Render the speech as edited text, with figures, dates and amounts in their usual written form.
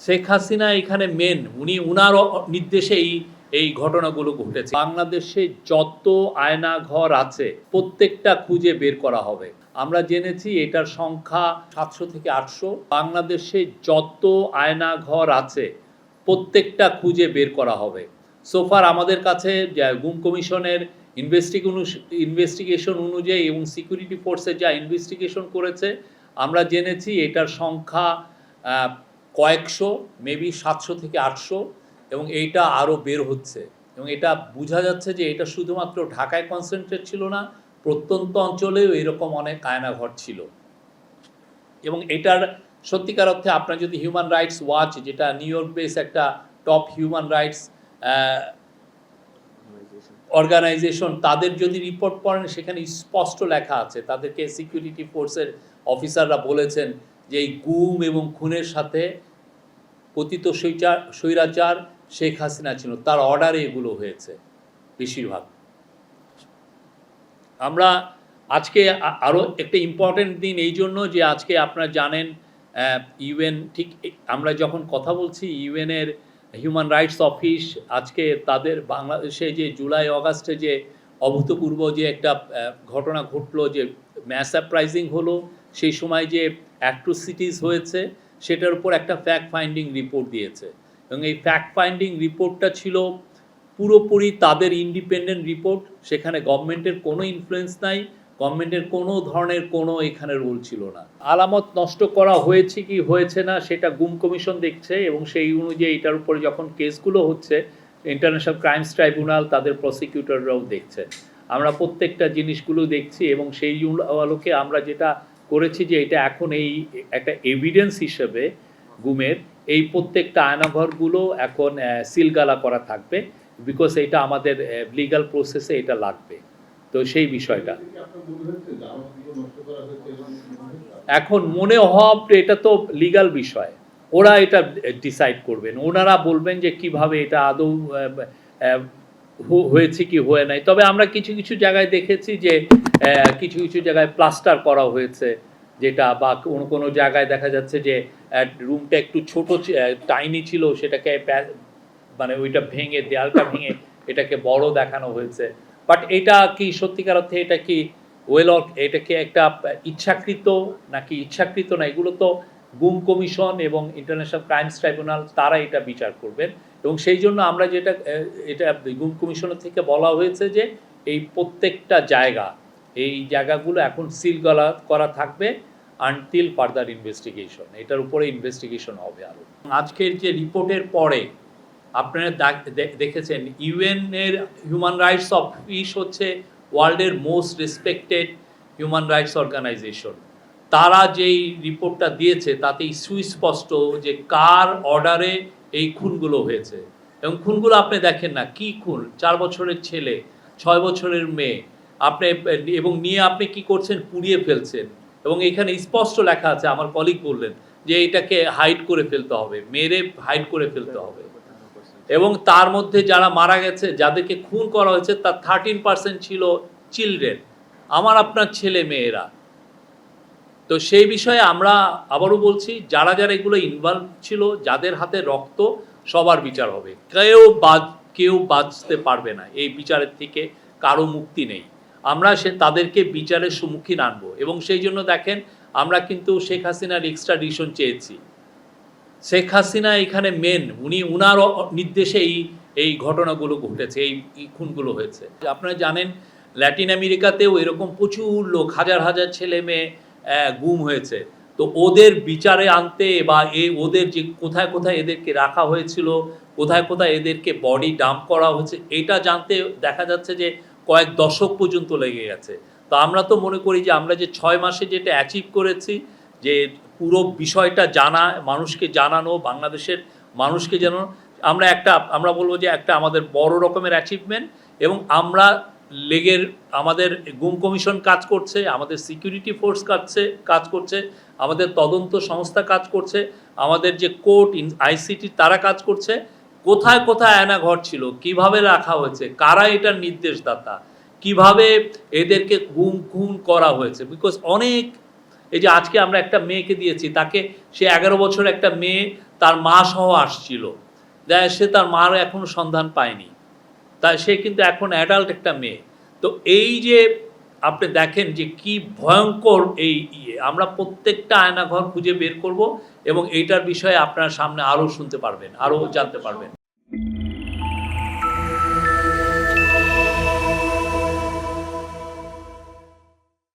শেখ হাসিনা এখানে মেন, উনার নির্দেশে এই ঘটনাগুলো ঘটেছে। বাংলাদেশে যত আয়নাঘর আছে প্রত্যেকটা খুঁজে বের করা হবে। আমরা জেনেছি এটার সংখ্যা 700 থেকে 800। বাংলাদেশে যত আয়নাঘর আছে প্রত্যেকটা খুঁজে বের করা হবে। সোফার আমাদের কাছে গুম কমিশনের ইনভেস্টিগেশন অনুযায়ী এবং সিকিউরিটি ফোর্সে যা ইনভেস্টিগেশন করেছে, আমরা জেনেছি এটার সংখ্যা কয়েকশো, মেবি 700 থেকে 800, এবং এইটা আরও বের হচ্ছে। এবং এটা বোঝা যাচ্ছে যে এটা শুধুমাত্র ঢাকায় কনসেন্ট্রেট ছিল না, প্রত্যন্ত অঞ্চলেও এরকম অনেক আয়নাঘর ছিল। এবং এটার সত্যিকার অর্থে আপনার যদি হিউম্যান রাইটস ওয়াচ, যেটা নিউ ইয়র্ক বেস একটা টপ হিউম্যান রাইটস অর্গানাইজেশন, তাদের যদি রিপোর্ট পড়েন সেখানে স্পষ্ট লেখা আছে, তাদেরকে সিকিউরিটি ফোর্সের অফিসাররা বলেছেন যে এই গুম এবং খুনের সাথে পতিত স্বৈরাচার শেখ হাসিনা ছিল, তার অর্ডারে এগুলো হয়েছে বেশিরভাগ। আমরা আজকে আরও একটা ইম্পর্টেন্ট দিন এই জন্য যে আজকে আপনারা জানেন ইউএন, ঠিক আমরা যখন কথা বলছি ইউএনের হিউম্যান রাইটস অফিস আজকে তাদের বাংলাদেশে যে জুলাই অগাস্টে যে অভূতপূর্ব যে একটা ঘটনা ঘটলো, যে ম্যাস আপরাইজিং হলো, সেই সময় যে অ্যাট্রোসিটিস হয়েছে সেটার উপর একটা ফ্যাক্ট ফাইন্ডিং রিপোর্ট দিয়েছে। এবং এই ফ্যাক্ট ফাইন্ডিং রিপোর্টটা ছিল পুরোপুরি তাদের ইন্ডিপেন্ডেন্ট রিপোর্ট, সেখানে গভর্নমেন্টের কোনো ইনফ্লুয়েন্স নাই, গভর্নমেন্টের কোনো ধরনের কোনো এখানে রোল ছিল না। আলামত নষ্ট করা হয়েছে কি হয়েছে না সেটা গুম কমিশন দেখছে, এবং সেই অনুযায়ী এটার উপরে যখন কেসগুলো হচ্ছে ইন্টারন্যাশনাল ক্রাইমস ট্রাইব্যুনাল তাদের প্রসিকিউটররাও দেখছে। আমরা প্রত্যেকটা জিনিসগুলো দেখছি, এবং সেই আলোকে আমরা যেটা করেছি যে এটা এখন এই একটা এভিডেন্স হিসেবে গুমের এই প্রত্যেকটা আয়নাঘরগুলো এখন সিলগালা করা থাকবে, বিকজ এটা আমাদের লিগ্যাল প্রসেসে এটা লাগবে। তো সেই বিষয়টা এখন মনে হওয়া, এটা তো লিগ্যাল বিষয়, ওরা এটা ডিসাইড করবেন, ওনারা বলবেন যে কিভাবে এটা আদৌ হয়েছে কি হয়ে নাই। তবে আমরা কিছু কিছু জায়গায় দেখেছি যে কিছু কিছু জায়গায় প্লাস্টার করা হয়েছে, যেটা বা কোনো কোনো জায়গায় দেখা যাচ্ছে যে রুমটা একটু ছোট টাইনি ছিল, সেটাকে মানে ওইটা ভেঙে, দেয়ালটা ভেঙে এটাকে বড় দেখানো হয়েছে। বাট এটা কি সত্যিকার অর্থে এটা কি এটা কি একটা ইচ্ছাকৃত নাকি ইচ্ছাকৃত না, এগুলো তো গুম কমিশন এবং ইন্টারন্যাশনাল ক্রাইমস ট্রাইব্যুনাল তারা এটা বিচার করবেন। এবং সেই জন্য আমরা যেটা এটা গুম কমিশনের থেকে বলা হয়েছে যে এই প্রত্যেকটা এই জায়গাগুলো এখন সিলগালা করা থাকবে আনটিল ফার্দার ইনভেস্টিগেশন, এটার উপরে ইনভেস্টিগেশন হবে আরও। আজকের যে রিপোর্টের পরে আপনারা দেখেছেন ইউএনের হিউম্যান রাইটস অফিস হচ্ছে ওয়ার্ল্ডের most respected human rights organization. তারা যেই রিপোর্টটা দিয়েছে তাতেই সুস্পষ্ট যে কার অর্ডারে এই খুনগুলো হয়েছে। এবং খুনগুলো আপনি দেখেন না, কি খুন, 4 বছরের ছেলে, 6 বছরের মেয়ে, আপনি এবং নিয়ে আপনি কি করছেন, পুড়িয়ে ফেলছেন। এবং এখানে স্পষ্ট লেখা আছে, আমার কলিগ বললেন যে এটাকে হাইড করে ফেলতে হবে, মেরে হাইড করে ফেলতে হবে। এবং তার মধ্যে যারা মারা গেছে, যাদেরকে খুন করা হয়েছে, তার 13% ছিল চিলড্রেন, আমার আপনার ছেলে মেয়েরা। তো সেই বিষয়ে আমরা আবারও বলছি, যারা যারা এগুলো ইনভলভ ছিল, যাদের হাতে রক্ত, সবার বিচার হবে। কেউ বাঁচতে পারবে না এই বিচারের থেকে, কারো মুক্তি নেই। আমরা তাদেরকে বিচারের সম্মুখীন আনবো। এবং সেই জন্য দেখেন আমরা কিন্তু শেখ হাসিনার এক্সট্রাডিশন চেয়েছি। শেখ হাসিনা এখানে মেন, উনার নির্দেশে এই ঘটনাগুলো ঘটেছে, এই খুনগুলো হয়েছে। আপনারা জানেন ল্যাটিন আমেরিকাতেও এরকম প্রচুর লোক, হাজার হাজার ছেলে মেয়ে গুম হয়েছে। তো ওদের বিচারে আনতে বা ওদের যে কোথায় কোথায় এদেরকে রাখা হয়েছিল, কোথায় কোথায় এদেরকে বডি ডাম্প করা হয়েছে, এটা জানতে দেখা যাচ্ছে যে কয়েক দশক পর্যন্ত লেগে গেছে। তো আমরা তো মনে করি যে আমরা যে 6 মাসে যেটা অ্যাচিভ করেছি, যে পুরো বিষয়টা জানা, মানুষকে জানানো, বাংলাদেশের মানুষকে জানানো, আমরা বলবো যে একটা আমাদের বড় রকমের অ্যাচিভমেন্ট। এবং আমরা আমাদের গুম কমিশন কাজ করছে, আমাদের সিকিউরিটি ফোর্স কাজ করছে, আমাদের তদন্ত সংস্থা কাজ করছে, আমাদের যে কোর্ট আইসিটি তারা কাজ করছে। কোথায় কোথায় আয়নাঘর ছিল, কিভাবে রাখা হয়েছে, কারা এটার নির্দেশদাতা, কিভাবে এদেরকে খুন করা হয়েছে, বিকজ অনেক এই যে আজকে আমরা একটা মেয়েকে দিয়েছি, তাকে সে 11 বছর একটা মেয়ে তার মা সহ আসছিল, সে তার মার এখনো সন্ধান পায়নি, তাই সে কিন্তু এখন অ্যাডাল্ট একটা মেয়ে। তো এই যে আপনি দেখেন যে কি ভয়ঙ্কর এই আমরা প্রত্যেকটা আয়নাঘর খুঁজে বের করব এবং এইটার বিষয়ে আপনার সামনে আরও শুনতে পারবেন, আরও জানতে পারবেন।